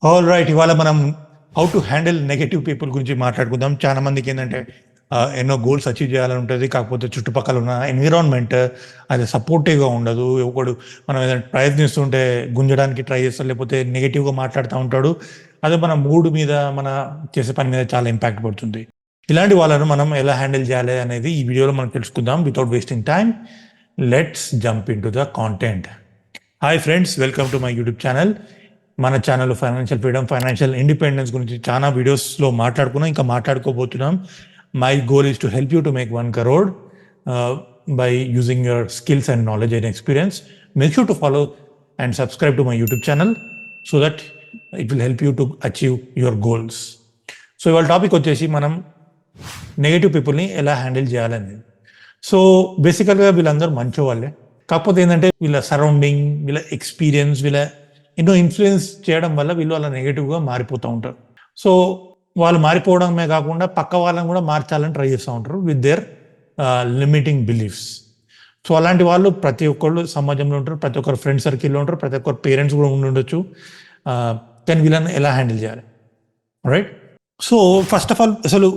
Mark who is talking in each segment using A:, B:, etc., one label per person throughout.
A: All right. ఇవాళ మనం how to handle negative people గురించి మాట్లాడుకుందాం. చాలా మందికి ఏంటంటే ఎన్నో గోల్స్ అచీవ్ చేయాలని ఉంటుంది. కాకపోతే చుట్టుపక్కల ఉన్న ఎన్విరాన్మెంట్ అది సపోర్టివ్గా ఉండదు. ఒకడు మనం ఏదైనా ప్రయత్నిస్తుంటే గుంజడానికి ట్రై చేస్తాడు, లేకపోతే నెగెటివ్గా మాట్లాడుతూ ఉంటాడు. అదే మన మూడ్ మీద, మన చేసే పని మీద చాలా ఇంపాక్ట్ పడుతుంది. ఇలాంటి వాళ్ళను మనం ఎలా హ్యాండిల్ చేయాలి అనేది ఈ వీడియోలో మనం తెలుసుకుందాం. Without wasting time, let's jump in to the content. Hi friends, welcome to my YouTube channel. మన channel financial freedom, financial independence గురించి చాలా వీడియోస్లో మాట్లాడుకున్నాం, ఇంకా మాట్లాడుకోబోతున్నాం. My goal is to help you to make 1 crore by using your skills and knowledge and experience. Make sure to follow and subscribe to my YouTube channel so that it will help you to achieve your goals. So ఇవాళ topic వచ్చేసి మనం negative పీపుల్ని ఎలా handle చేయాలనేది. So బేసికల్గా వీళ్ళందరూ మంచి వాళ్ళే, కాకపోతే ఏంటంటే వీళ్ళ సరౌండింగ్, వీళ్ళ ఎక్స్పీరియన్స్, వీళ్ళ ఎన్నో ఇన్ఫ్లుయెన్స్ చేయడం వల్ల వీళ్ళు అలా నెగిటివ్గా మారిపోతూ ఉంటారు. సో వాళ్ళు మారిపోవడమే కాకుండా పక్క వాళ్ళని కూడా మార్చాలని ట్రై చేస్తూ ఉంటారు with their limiting beliefs. So అలాంటి వాళ్ళు ప్రతి ఒక్కళ్ళు సమాజంలో ఉంటారు, ప్రతి ఒక్కరు ఫ్రెండ్ సర్కిల్లో ఉంటారు, ప్రతి ఒక్కరు పేరెంట్స్ కూడా ఉండొచ్చు. కానీ వీళ్ళని ఎలా హ్యాండిల్ చేయాలి, right? So first of all, అసలు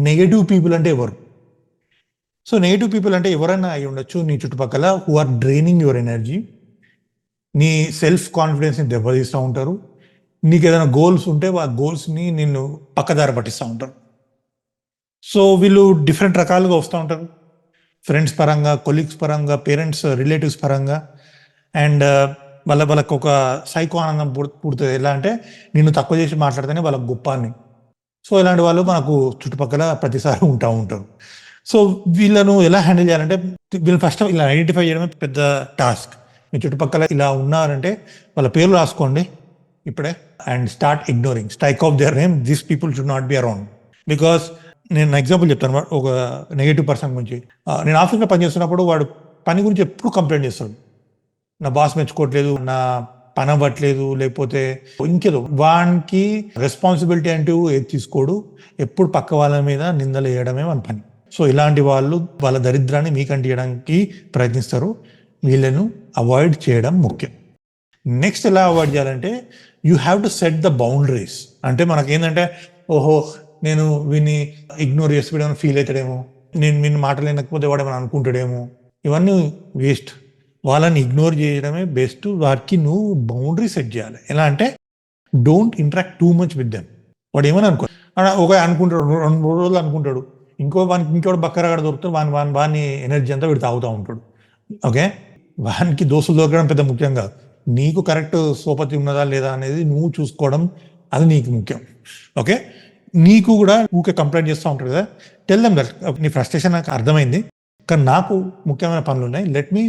A: నెగటివ్ పీపుల్ అంటే ఎవరు? సో నెగటివ్ పీపుల్ అంటే ఎవరైనా అయి ఉండొచ్చు నీ చుట్టుపక్కల, who are draining your energy, నీ సెల్ఫ్ కాన్ఫిడెన్స్ని దెబ్బతీస్తూ ఉంటారు. నీకు ఏదైనా గోల్స్ ఉంటే ఆ గోల్స్ని నిన్ను పక్కదారి పట్టిస్తూ ఉంటారు. సో వీళ్ళు డిఫరెంట్ రకాలుగా వస్తూ ఉంటారు, ఫ్రెండ్స్ పరంగా, కొలీగ్స్ పరంగా, పేరెంట్స్, రిలేటివ్స్ పరంగా. అండ్ వాళ్ళకు ఒక సైకో ఆనందం పుడుతుంది. ఎలా అంటే నిన్ను తక్కువ చేసి మాట్లాడితేనే వాళ్ళకు గొప్ప అని. సో ఇలాంటి వాళ్ళు మనకు చుట్టుపక్కల ప్రతిసారి ఉంటా ఉంటారు. సో వీళ్ళను ఎలా హ్యాండిల్ చేయాలంటే, వీళ్ళు ఫస్ట్ ఇలా ఐడెంటిఫై చేయడమే పెద్ద టాస్క్. మీ చుట్టుపక్కల ఇలా ఉన్నారంటే వాళ్ళ పేర్లు రాసుకోండి ఇప్పుడే and start ignoring, strike of their name. This people should not be around. Because నేను ఎగ్జాంపుల్ చెప్తాను ఒక నెగటివ్ పర్సన్ గురించి. నేను ఆఫీస్లో పనిచేస్తున్నప్పుడు వాడు పని గురించి ఎప్పుడు కంప్లైంట్ చేస్తాడు. నా బాస్ మెచ్చుకోవట్లేదు, నా పని అవ్వట్లేదు, లేకపోతే ఇంకేదో. వానికి రెస్పాన్సిబిలిటీ అంటూ ఏది తీసుకోడు, ఎప్పుడు పక్క వాళ్ళ మీద నిందలు వేయడమే మన పని. సో ఇలాంటి వాళ్ళు వాళ్ళ దరిద్రాన్ని మీకు అంటించడానికి ప్రయత్నిస్తారు. వీళ్ళను అవాయిడ్ చేయడం ముఖ్యం. నెక్స్ట్ ఎలా అవాయిడ్ చేయాలంటే, you have to set the boundaries. అంటే మనకేంటంటే, ఓహో నేను వీడిని ఇగ్నోర్ చేసి వీడేమో ఫీల్ అవుతాడేమో, నేను వీడిని మాటలేనకపోతే వాడు ఏమైనా అనుకుంటాడేమో, ఇవన్నీ వేస్ట్. వాళ్ళని ఇగ్నోర్ చేయడమే బెస్ట్. వారికి నువ్వు బౌండరీ సెట్ చేయాలి. ఎలా అంటే, don't interact too much with them. వాడు ఏమని అనుకో, ఒక అనుకుంటాడు, 2-3 రోజులు అనుకుంటాడు, ఇంకోటి బక్కరగాడ దొరుకుతాడు, వాని ఎనర్జీ అంతా వీడు తాగుతూ ఉంటాడు. ఓకే, వానికి దోస్తులు దొరకడం పెద్ద ముఖ్యం కాదు. నీకు కరెక్ట్ సోపతి ఉన్నదా లేదా అనేది నువ్వు చూసుకోవడం, అది నీకు ముఖ్యం. ఓకే, నీకు కూడా ఊకే కంప్లైంట్ చేస్తూ ఉంటారు కదా, టెల్ దెమ్ దట్ నీ ఫ్రస్ట్రేషన్ నాకు అర్థమైంది, కానీ నాకు ముఖ్యమైన పనులు ఉన్నాయి, let me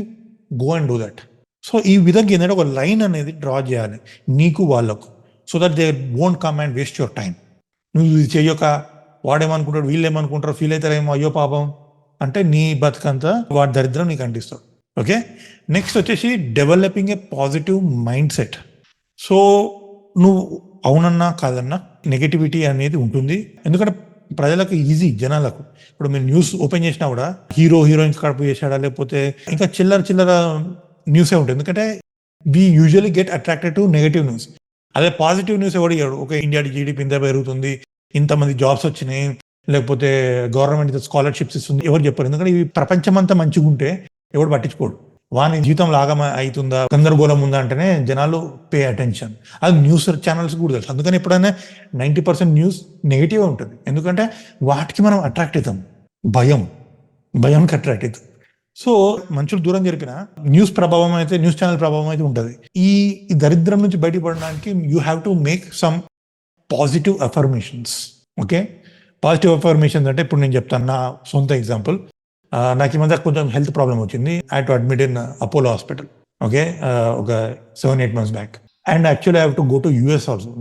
A: go and do that. So ఈ విధంగా ఏంటంటే ఒక లైన్ అనేది డ్రా చేయాలి నీకు వాళ్ళకు, so that they won't come and waste your time. నువ్వు ఇది చెయ్యక వాడేమనుకుంటాడు, వీళ్ళు ఏమనుకుంటారు, ఫీల్ అవుతారేమో, అయ్యో పాపం అంటే నీ బతుకంతా వాడి దరిద్రం నీకు అంటిస్తాడు. ఓకే, నెక్స్ట్ వచ్చేసి డెవలపింగ్ ఏ పాజిటివ్ మైండ్ సెట్. సో నువ్వు అవునన్నా కాదన్నా నెగటివిటీ అనేది ఉంటుంది. ఎందుకంటే ప్రజలకు ఈజీ, జనాలకు. ఇప్పుడు మీరు న్యూస్ ఓపెన్ చేసినా కూడా హీరోయిన్స్ కడుపు చేశాడా, లేకపోతే ఇంకా చిల్లర న్యూసే ఉంటుంది. ఎందుకంటే we usually get attracted to negative news. అదే పాజిటివ్ న్యూస్ ఎవడు ఇయ్యాడు. ఒక ఇండియా జీడిపి ఇంత పెరుగుతుంది, ఇంతమంది జాబ్స్ వచ్చినాయి, లేకపోతే గవర్నమెంట్ స్కాలర్షిప్స్ ఇస్తుంది, ఎవరు చెప్పారు. ఎందుకంటే ఇవి ప్రపంచమంతా మంచిగా ఉంటే ఎవడు పట్టించుకోడు. వాని జీవితం లాగా అవుతుందా, గందరగోళం ఉందా అంటేనే జనాలు పే అటెన్షన్. అది న్యూస్ ఛానల్స్ కూడా తెలుసు. అందుకని ఎప్పుడైనా 90% న్యూస్ నెగిటివ్ ఉంటుంది. ఎందుకంటే వాటికి మనం అట్రాక్ట్ అవుతాం, భయంకి అట్రాక్ట్ అవుతాం. సో మనుషులు దూరం జరిపిన న్యూస్ ప్రభావం అయితే, న్యూస్ ఛానల్ ప్రభావం అయితే ఉంటుంది. ఈ దరిద్రం నుంచి బయటపడడానికి you have to make some positive affirmations. Okay, positive affirmations అంటే ఇప్పుడు నేను చెప్తాను నా సొంత ఎగ్జాంపుల్. నాకు ఈ మధ్య కొంచెం హెల్త్ ప్రాబ్లం వచ్చింది. I to admit in Apollo hospital. Okay, ఒక 7-8 months back. And actually I have to go to US also.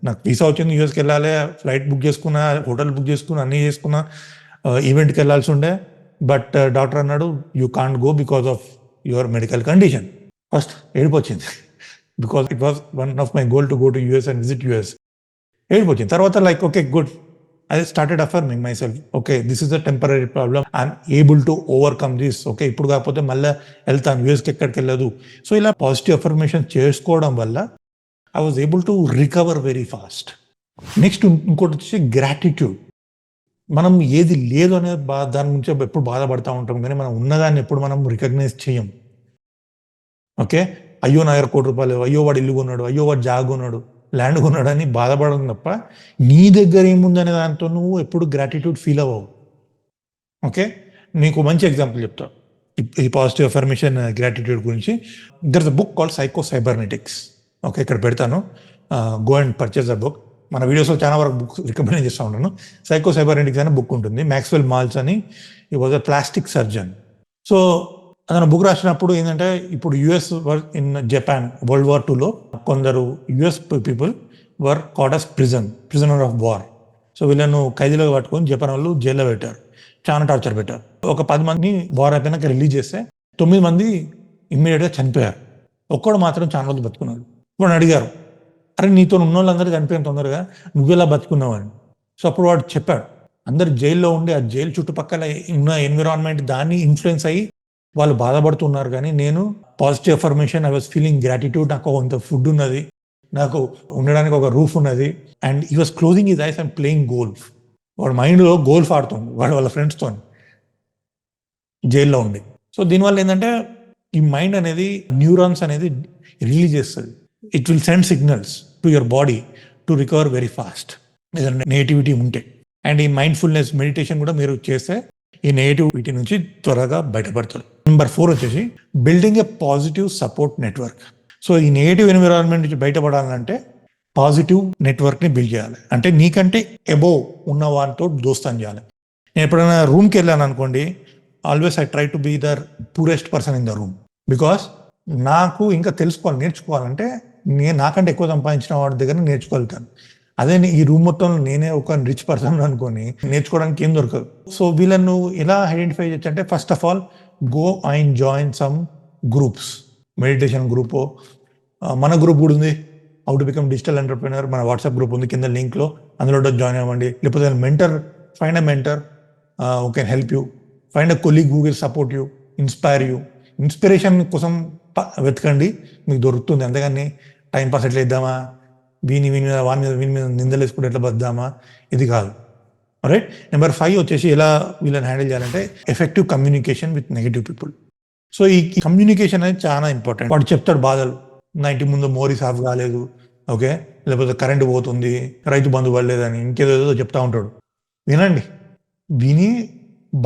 A: నాకు వీసా వచ్చింది, యూఎస్కి వెళ్ళాలి, ఫ్లైట్ బుక్ చేసుకున్నా, హోటల్ బుక్ చేసుకున్నా, అన్నీ చేసుకున్నా, ఈవెంట్కి వెళ్ళాల్సి ఉండే. బట్ డాక్టర్ అన్నాడు, you can't go because of your medical condition. First ఏడుపు వచ్చింది, because it was one of my goal to go to US and visit US. ఏడుపు వచ్చింది. తర్వాత like okay good, I started affirming myself. Okay, this is a temporary problem. I'm able to overcome this. Okay, ఇప్పుడు కాకపోతే మళ్ళీ వెళ్తాను, యూఎస్కి ఎక్కడికి వెళ్ళదు. So ఇలా పాజిటివ్ అఫర్మేషన్ చేసుకోవడం వల్ల I was able to recover very fast. Next ఇంకోటి వచ్చేసి గ్రాటిట్యూడ్. మనం ఏది లేదు అనే దాని గురించి ఎప్పుడు బాధపడతా ఉంటాం, కానీ మనం ఉన్నదాన్ని ఎప్పుడు మనం రికగ్నైజ్ చేయం. ఓకే, అయ్యో నా దగ్గర ₹1,00,00,000, అయ్యో వాడు ఇల్లు కొన్నాడు, అయ్యో వాడు జాగ్ కొన్నాడు, ల్యాండ్ కొన్నాడు అని బాధపడడం తప్ప నీ దగ్గర ఏముందనే దాంతో నువ్వు ఎప్పుడు గ్రాటిట్యూడ్ ఫీల్ అవ్వవు. ఓకే, నీకు మంచి ఎగ్జాంపుల్ చెప్తా ఈ పాజిటివ్ అఫర్మేషన్ గ్రాటిట్యూడ్ గురించి. There is a book called psycho cybernetics. Okay, ఇక్కడ పెడతాను, go and purchase the book. మన వీడియోస్లో చాలా వరకు బుక్స్ రికమెండ్ చేస్తూ ఉంటాను. సైకో సైబర్నెటిక్స్ అనే బుక్ ఉంటుంది. మ్యాక్స్వెల్ మాల్స్ అని, ఈ was a plastic surgeon. So అతను బుక్ రాసినప్పుడు ఏంటంటే, ఇప్పుడు US in Japan World War II కొందరు US people were caught as prisoner of war. So వీళ్ళను ఖైదీలుగా పట్టుకొని జపాన్ వాళ్ళు జైల్లో పెట్టారు, చాలా టార్చర్ పెట్టారు. ఒక 10 మందిని వార్ అయిపోయినాక రిలీజ్ చేస్తే 9 మంది ఇమ్మీడియట్గా చనిపోయారు. ఒక్కడు మాత్రం చాలా రోజులు బతుకున్నాడు. వాడు అడిగారు, అరే నీతో ఉన్న వాళ్ళందరూ చనిపోయిన తొందరగా నువ్వెలా బతుకున్నావు అని. సో అప్పుడు వాడు చెప్పాడు, అందరు జైల్లో ఉండి ఆ జైలు చుట్టుపక్కల ఉన్న ఎన్విరాన్మెంట్ దాన్ని ఇన్ఫ్లుయెన్స్ అయ్యి వాళ్ళు బాధపడుతున్నారు, కానీ నేను positive affirmation, I was feeling gratitude, నాకు కొంత ఫుడ్ ఉన్నది, నాకు ఉండడానికి ఒక రూఫ్ ఉన్నది. అండ్ ఈ was closing his eyes and playing golf. వాడు మైండ్లో గోల్ఫ్ ఆడుతుంది వాడు వాళ్ళ ఫ్రెండ్స్తో జైల్లో ఉండి. సో దీనివల్ల ఏంటంటే ఈ మైండ్ అనేది న్యూరాన్స్ అనేది రిలీజ్ చేస్తుంది. It will send signals to your body to recover very fast ఏదైనా నెగిటివిటీ ఉంటే. అండ్ ఈ మైండ్ఫుల్నెస్ మెడిటేషన్ కూడా మీరు చేస్తే ఈ నెగిటివిటీ నుంచి త్వరగా బయటపడతారు. నెంబర్ 4 వచ్చేసి బిల్డింగ్ ఏ పాజిటివ్ సపోర్ట్ నెట్వర్క్. సో ఈ నెగిటివ్ ఎన్విరాన్మెంట్ నుంచి బయటపడాలంటే పాజిటివ్ నెట్వర్క్ని బిల్డ్ చేయాలి. అంటే నీకంటే అబోవ్ ఉన్న వారితో దోస్తాన్ చేయాలి. నేను ఎప్పుడైనా రూమ్కి వెళ్ళాను అనుకోండి, always I try to be the purest person in the room. Because నాకు ఇంకా నేర్చుకోవాలంటే నేను నాకంటే ఎక్కువ సంపాదించిన వాడి దగ్గర నేర్చుకోగలుగుతాను. అదే ఈ రూమ్ మొత్తంలో నేనే ఒక రిచ్ పర్సన్ అనుకొని నేర్చుకోవడానికి ఏం దొరకదు. సో వీళ్ళను ఎలా ఐడెంటిఫై చేయొచ్చు అంటే, first of all go and join some groups, meditation group. మన గ్రూప్ కూడా ఉంది, how to become digital entrepreneur. మన వాట్సాప్ గ్రూప్ ఉంది కింద లింక్లో, అందులో జాయిన్ అవ్వండి. లేకపోతే mentor, find a mentor who can help you, find a colleague who will support you, inspire you. Inspiration కోసం వెతకండి, మీకు దొరుకుతుంది. అంతేగాని టైంపాస్ ఎట్లా ఇద్దామా, వీని మీద నిందలు వేసుకుంటే ఎట్లా బద్దామా, ఇది కాదు. రైట్. నెంబర్ 5 వచ్చేసి ఎలా వీళ్ళని హ్యాండిల్ చేయాలంటే effective communication with negative people. So ఈ కమ్యూనికేషన్ అనేది చాలా ఇంపార్టెంట్. వాడు చెప్తాడు బాధలు, నా ఇంటి ముందు మోరీ సాఫ్ కాలేదు, ఓకే, లేకపోతే కరెంటు పోతుంది, రైతు బంధు పడలేదని, ఇంకేదో చెప్తా ఉంటాడు. వినండి, విని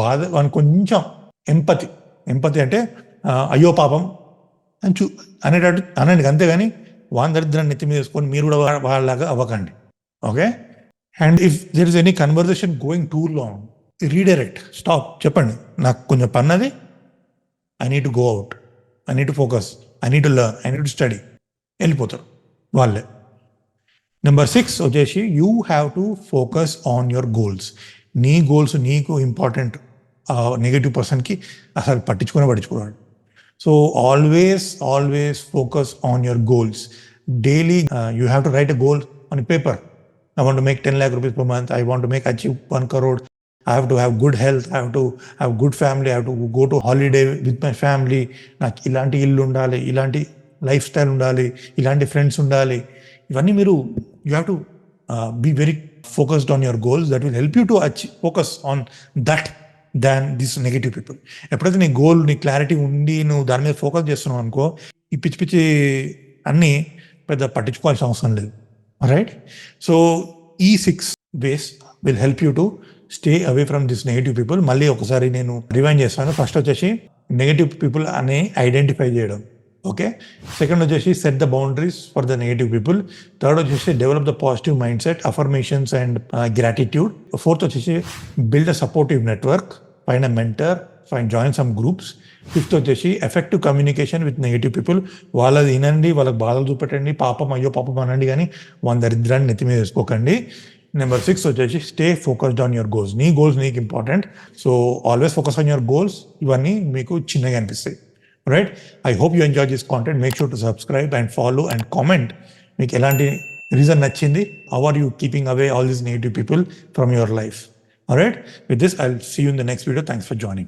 A: బాధ వాని కొంచెం ఎంపతి అంటే అయ్యో పాపం అని అనేటట్టు అనండి, అంతేగాని వాని దరిద్రాన్ని నెత్తి మీద వేసుకొని మీరు కూడా వాళ్ళలాగా అవ్వకండి. Okay. And if there is any conversation going too long, redirect, stop, చెప్పండి నాకు కొంచెం పన్నది, I need to go out, I need to focus, I need to learn, I need to study, వెళ్ళిపోతారు వాళ్ళే. నెంబర్ 6 వచ్చేసి you have to focus on your goals. నీ goals నీకు important. Negative పర్సన్కి అసలు పట్టించుకోవాలి. So always focus on your goals. Daily you have to write a goal on a paper. I want to make 10 lakh rupees per month. I want to achieve 1 crore. I have to have good health. I have to have good family. I have to go to holiday with my family. నాకు ఇలాంటి ఇల్లు ఉండాలి, ఇలాంటి life style ఉండాలి, ఇలాంటి friends ఉండాలి. ఇవన్నీ మీరు you have to be very focused on your goals. That will help you to focus on that than this negative people. ఎప్పుడైతే నీ గోల్, నీ క్లారిటీ ఉండి నువ్వు దాని మీద ఫోకస్ చేస్తున్నావు అనుకో, ఈ పిచ్చి అన్నీ పెద్ద పట్టించుకోవాల్సిన అవసరం లేదు. రైట్. సో ఈ 6 ways will help you to stay away from this negative people. మళ్ళీ ఒకసారి నేను రివైండ్ చేస్తాను. ఫస్ట్ వచ్చేసి నెగిటివ్ పీపుల్ అని ఐడెంటిఫై చేయడం. ఓకే. సెకండ్ వచ్చేసి set the boundaries for the negative people. Third వచ్చేసి develop the positive mindset, affirmations and gratitude. Fourth వచ్చేసి build a supportive network, find a mentor, join some groups. Fifth వచ్చేసి effective communication with negative people. వాళ్ళది వినండి, వాళ్ళకి బాధలు చూపెట్టండి, అయ్యో పాపం అనండి, కానీ వాళ్ళ దరిద్రాన్ని నెత్తి మీద వేసుకోకండి. నెంబర్ 6 వచ్చేసి stay focused on your goals. నీ గోల్స్ నీకు important. So always focus on your goals. ఇవన్నీ మీకు చిన్నగా అనిపిస్తాయి. Right. I hope you enjoy this content. Make sure to subscribe and follow and comment. మీకు ఎలాంటి రీజన్ నచ్చింది? How are you keeping away all these negative people from your life? All right. With this, I'll see you in the next video. Thanks for joining.